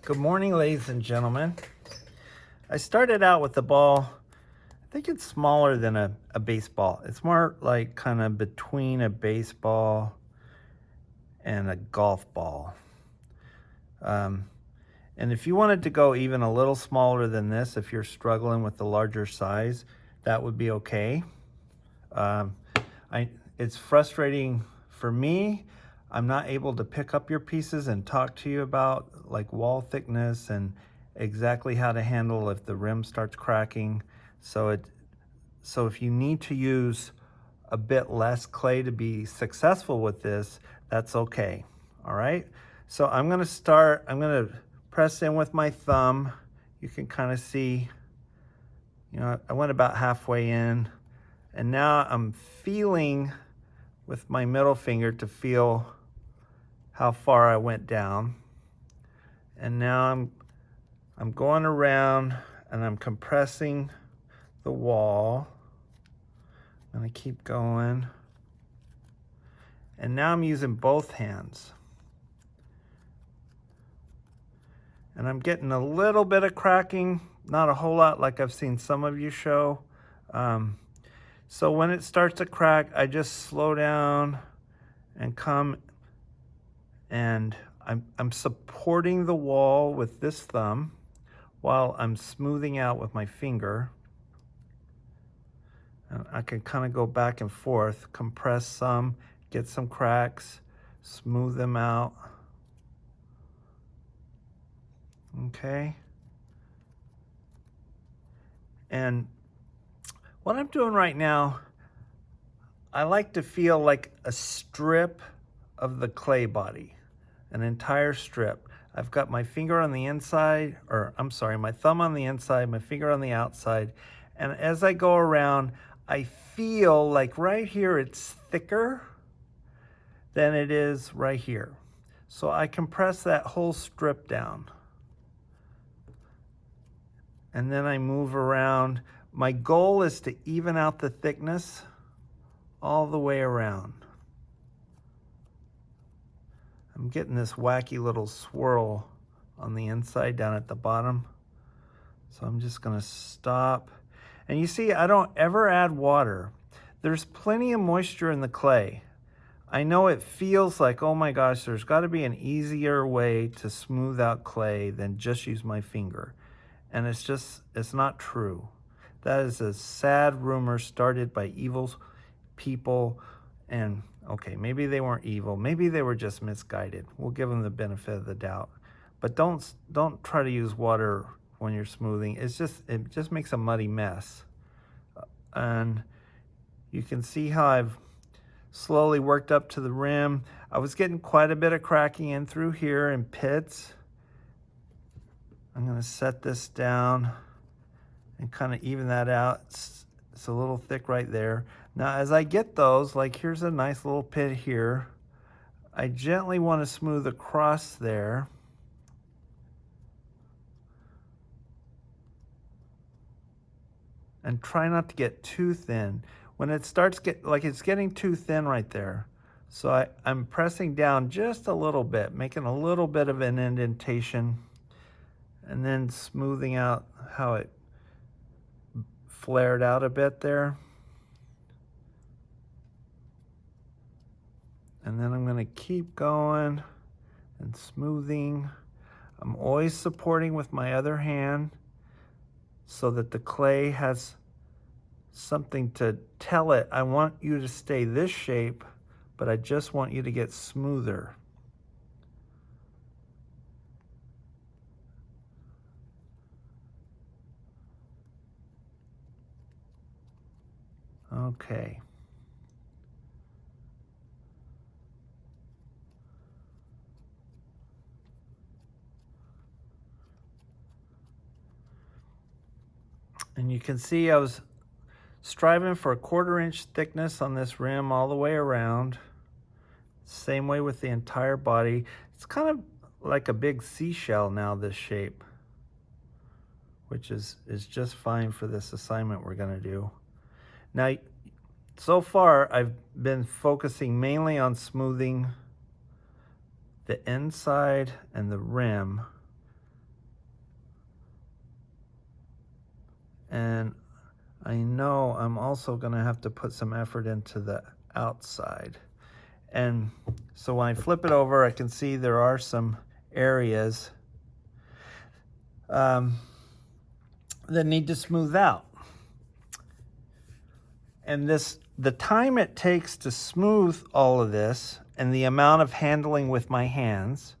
Good morning, ladies and gentlemen. I started out with the ball, I think it's smaller than a baseball. It's more like kind of between a baseball and a golf ball. And if you wanted to go even a little smaller than this, if you're struggling with the larger size, that would be okay. It's frustrating for me. I'm not able to pick up your pieces and talk to you about like wall thickness and exactly how to handle if the rim starts cracking. So if you need to use a bit less clay to be successful with this, that's okay. All right. So I'm going to press in with my thumb. You can kind of see, I went about halfway in, and now I'm feeling with my middle finger to feel how far I went down. And now I'm going around and I'm compressing the wall. I'm going to keep going. And now I'm using both hands. And I'm getting a little bit of cracking, not a whole lot like I've seen some of you show. So when it starts to crack, I just slow down and come, and I'm supporting the wall with this thumb while I'm smoothing out with my finger. And I can kind of go back and forth, compress some, get some cracks, smooth them out. Okay. And what I'm doing right now, I like to feel like a strip of the clay body, an entire strip. I've got my finger on the inside, my thumb on the inside, my finger on the outside. And as I go around, I feel like right here it's thicker than it is right here. So I compress that whole strip down. And then I move around. My goal is to even out the thickness all the way around. I'm getting this wacky little swirl on the inside down at the bottom. So I'm just gonna stop. And you see, I don't ever add water. There's plenty of moisture in the clay. I know it feels like, oh my gosh, there's gotta be an easier way to smooth out clay than just use my finger. And it's not true. That is a sad rumor started by evil people. And okay, maybe they weren't evil. Maybe they were just misguided. We'll give them the benefit of the doubt. But don't try to use water when you're smoothing. It just makes a muddy mess. And you can see how I've slowly worked up to the rim. I was getting quite a bit of cracking in through here in pits. I'm going to set this down and kind of even that out. It's a little thick right there. Now, as I get those, like here's a nice little pit here. I gently want to smooth across there. And try not to get too thin. When it starts it's getting too thin right there. So I'm pressing down just a little bit, making a little bit of an indentation, and then smoothing out how it flared out a bit there. And then I'm going to keep going and smoothing. I'm always supporting with my other hand so that the clay has something to tell it. I want you to stay this shape, but I just want you to get smoother. Okay. And you can see I was striving for a 1/4 inch thickness on this rim all the way around. Same way with the entire body. It's kind of like a big seashell now, this shape, which is just fine for this assignment we're going to do. Now, so far, I've been focusing mainly on smoothing the inside and the rim And I know I'm also going to have to put some effort into the outside. And so when I flip it over, I can see there are some areas that need to smooth out. And the time it takes to smooth all of this and the amount of handling with my hands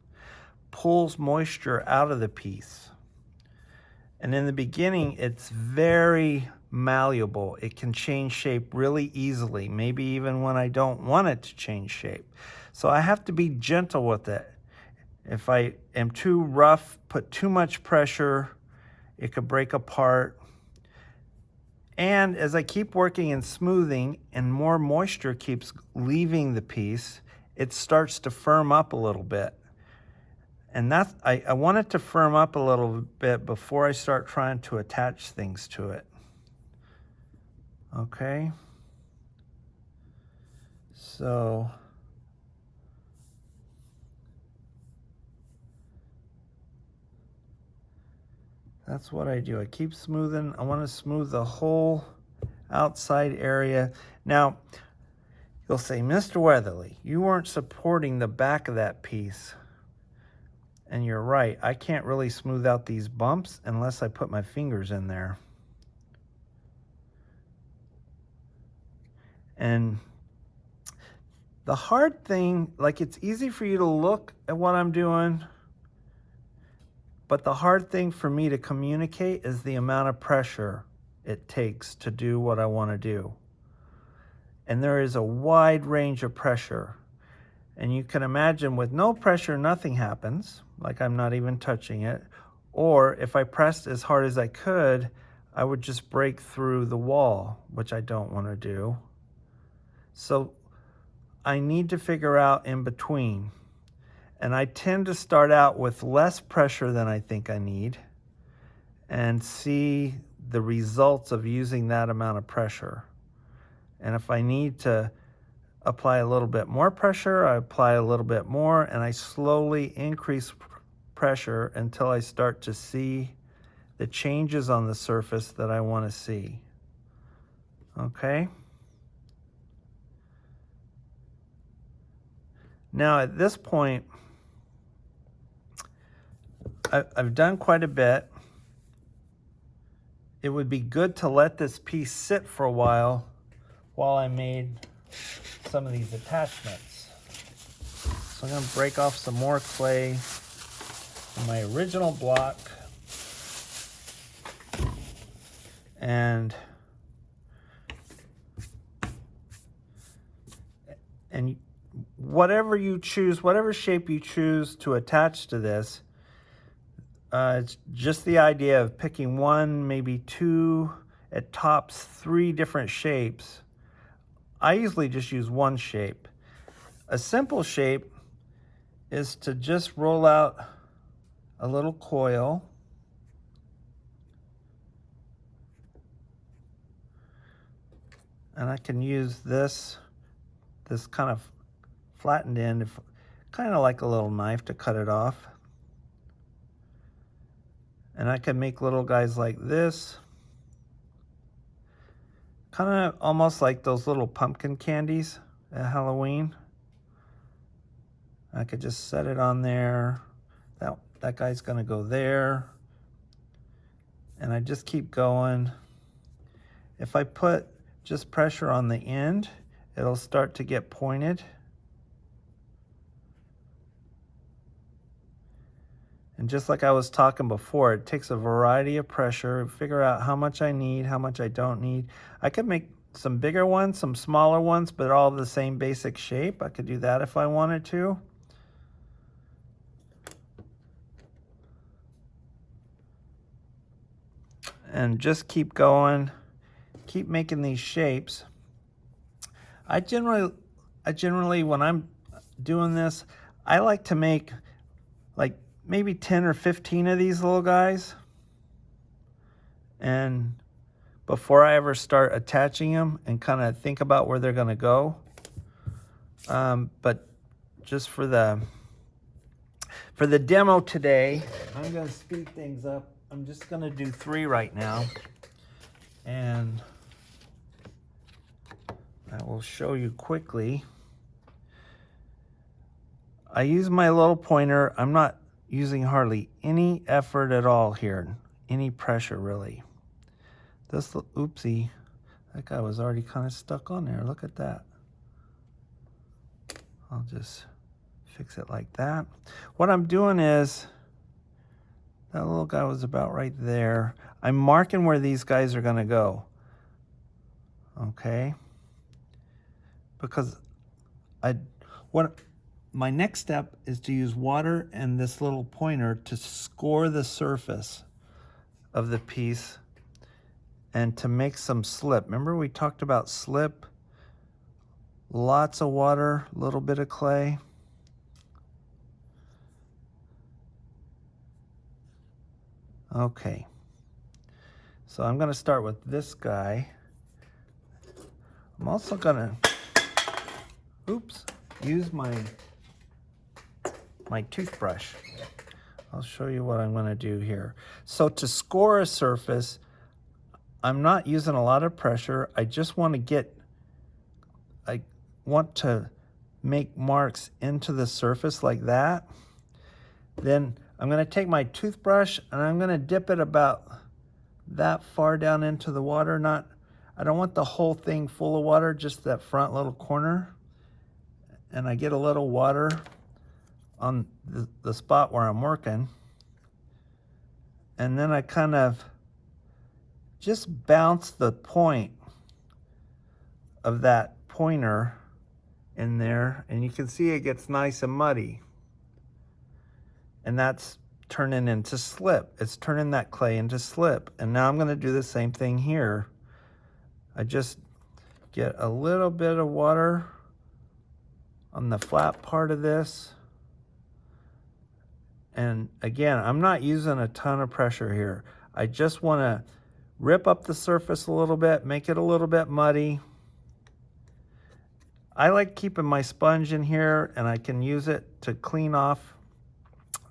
pulls moisture out of the piece. And in the beginning, it's very malleable. It can change shape really easily, maybe even when I don't want it to change shape. So I have to be gentle with it. If I am too rough, put too much pressure, it could break apart. And as I keep working and smoothing and more moisture keeps leaving the piece, it starts to firm up a little bit. And that's, I want it to firm up a little bit before I start trying to attach things to it. Okay. So that's what I do. I keep smoothing. I want to smooth the whole outside area. Now, you'll say, Mr. Weatherly, you weren't supporting the back of that piece. And you're right, I can't really smooth out these bumps unless I put my fingers in there. And the hard thing, like it's easy for you to look at what I'm doing, but the hard thing for me to communicate is the amount of pressure it takes to do what I want to do. And there is a wide range of pressure. And you can imagine with no pressure, nothing happens, like I'm not even touching it. Or if I pressed as hard as I could, I would just break through the wall, which I don't want to do. So I need to figure out in between. And I tend to start out with less pressure than I think I need and see the results of using that amount of pressure. And if I need to apply a little bit more pressure, I apply a little bit more, and I slowly increase pressure until I start to see the changes on the surface that I want to see. Okay? Now at this point, I've done quite a bit. It would be good to let this piece sit for a while I made some of these attachments. So I'm going to break off some more clay from my original block. And whatever you choose, whatever shape you choose to attach to this, it's just the idea of picking one, maybe two, at tops 3 different shapes. I usually just use one shape. A simple shape is to just roll out a little coil. And I can use this kind of flattened end, kind of like a little knife to cut it off. And I can make little guys like this. Kind of almost like those little pumpkin candies at Halloween. I could just set it on there. That guy's gonna go there. And I just keep going. If I put just pressure on the end, it'll start to get pointed. And just like I was talking before, it takes a variety of pressure, figure out how much I need, how much I don't need. I could make some bigger ones, some smaller ones, but all the same basic shape. I could do that if I wanted to. And just keep going, keep making these shapes. I generally, when I'm doing this, I like to make like maybe 10 or 15 of these little guys. And before I ever start attaching them and kind of think about where they're gonna go. But just for the demo today, I'm gonna speed things up. I'm just gonna do 3 right now. And I will show you quickly. I use my little pointer. I'm not using hardly any effort at all here, any pressure really. This, oopsie, that guy was already kind of stuck on there. Look at that. I'll just fix it like that. What I'm doing is, that little guy was about right there. I'm marking where these guys are gonna go. Okay? Because my next step is to use water and this little pointer to score the surface of the piece and to make some slip. Remember we talked about slip? Lots of water, a little bit of clay. Okay. So I'm gonna start with this guy. I'm also gonna, use my toothbrush. I'll show you what I'm gonna do here. So to score a surface, I'm not using a lot of pressure. I just want to make marks into the surface like that. Then I'm gonna take my toothbrush and I'm gonna dip it about that far down into the water. I don't want the whole thing full of water, just that front little corner. And I get a little water on the spot where I'm working. And then I kind of just bounce the point of that pointer in there, and you can see it gets nice and muddy. And that's turning into slip. It's turning that clay into slip. And now I'm gonna do the same thing here. I just get a little bit of water on the flat part of this. And again, I'm not using a ton of pressure here. I just wanna rip up the surface a little bit, make it a little bit muddy. I like keeping my sponge in here, and I can use it to clean off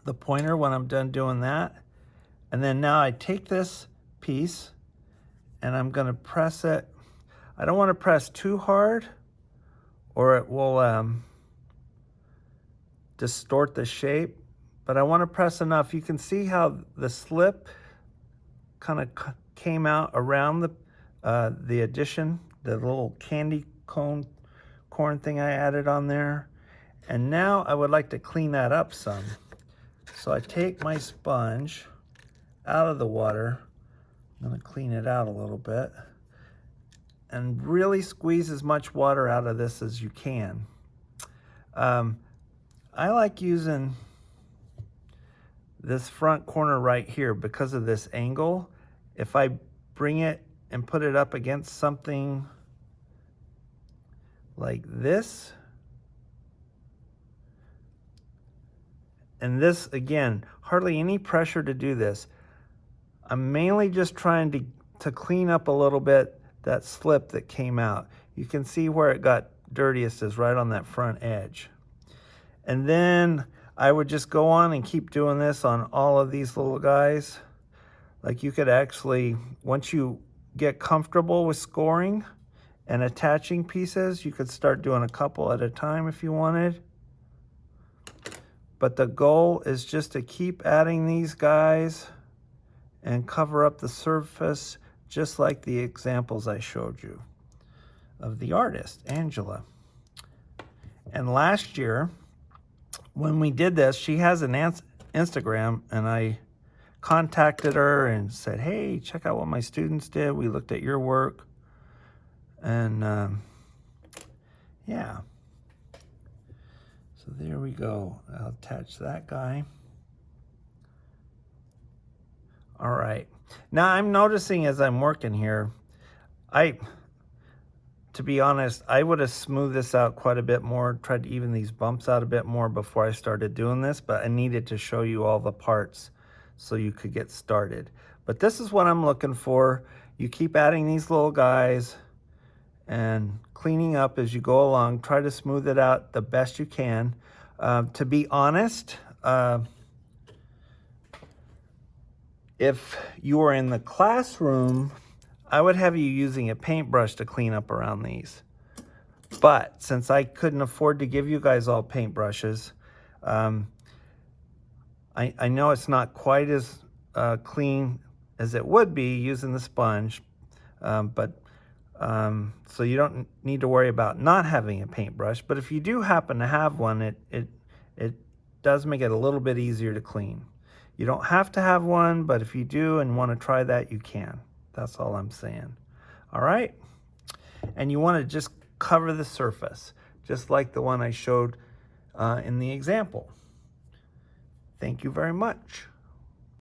the pointer when I'm done doing that. And then now I take this piece and I'm gonna press it. I don't wanna press too hard or it will distort the shape, but I wanna press enough. You can see how the slip kind of came out around the addition, the little candy corn thing I added on there. And now I would like to clean that up some. So I take my sponge out of the water. I'm gonna clean it out a little bit and really squeeze as much water out of this as you can. I like using this front corner right here because of this angle. If I bring it and put it up against something like this, and this, again, hardly any pressure to do this. I'm mainly just trying to clean up a little bit that slip that came out. You can see where it got dirtiest is right on that front edge. And then I would just go on and keep doing this on all of these little guys. Like you could actually, once you get comfortable with scoring and attaching pieces, you could start doing a couple at a time if you wanted. But the goal is just to keep adding these guys and cover up the surface just like the examples I showed you of the artist, Angela. And last year, when we did this, she has an Instagram, and I contacted her and said, hey, check out what my students did. We looked at your work. And yeah. So there we go. I'll attach that guy. All right. Now I'm noticing as I'm working here, to be honest, I would have smoothed this out quite a bit more, tried to even these bumps out a bit more before I started doing this, but I needed to show you all the parts so you could get started. But this is what I'm looking for. You keep adding these little guys and cleaning up as you go along. Try to smooth it out the best you can. To be honest, if you are in the classroom, I would have you using a paintbrush to clean up around these. But since I couldn't afford to give you guys all paintbrushes, I know it's not quite as clean as it would be using the sponge, so you don't need to worry about not having a paintbrush. But if you do happen to have one, it does make it a little bit easier to clean. You don't have to have one, but if you do and want to try that, you can. That's all I'm saying. All right? And you want to just cover the surface, just like the one I showed in the example. Thank you very much.